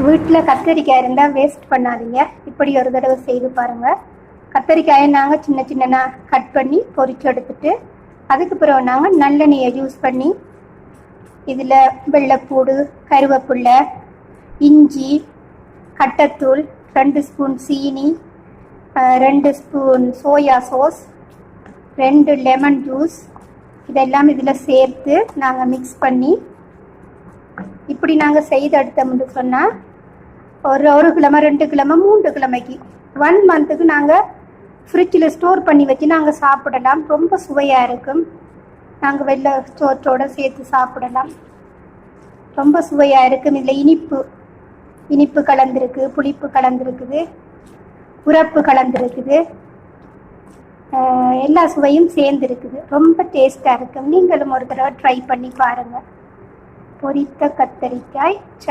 வீட்டில் கத்தரிக்காய் இருந்தால் வேஸ்ட் பண்ணாதீங்க. இப்படி ஒரு தடவை செய்து பாருங்கள். கத்தரிக்காயை நாங்கள் சின்ன சின்ன கட் பண்ணி பொரிச்சு எடுத்துட்டு அதுக்கு பிறகு நாங்கள் நல்லெண்ணெயை யூஸ் பண்ணி இதில் வெள்ளைப்பூடு, கருவேப்பிலை, இஞ்சி, கட்டத்தூள், 2 ஸ்பூன் சீனி, 2 spoon soya sauce, 2 lemon juice இதெல்லாம் இதில் சேர்த்து நாங்கள் மிக்ஸ் பண்ணி இப்படி நாங்கள் செய்து எடுத்தோம்னு சொன்னால் ஒரு கிழமை, 2 கிழமை, 3 கிழமைக்கு 1 மந்த்துக்கு நாங்கள் ஃப்ரிட்ஜில் ஸ்டோர் பண்ணி வச்சு நாங்கள் சாப்பிடலாம். ரொம்ப சுவையாக இருக்கும். நாங்கள் வெள்ளை சோற்றோடு சேர்த்து சாப்பிடலாம். ரொம்ப சுவையாக இருக்கும். இதில் இனிப்பு கலந்துருக்கு, புளிப்பு கலந்துருக்குது, உரப்பு கலந்துருக்குது, எல்லா சுவையும் சேர்ந்துருக்குது. ரொம்ப டேஸ்ட்டாக இருக்கும். நீங்களும் ஒரு தடவை ட்ரை பண்ணி பாருங்கள். பொரித்த கத்தரிக்காய்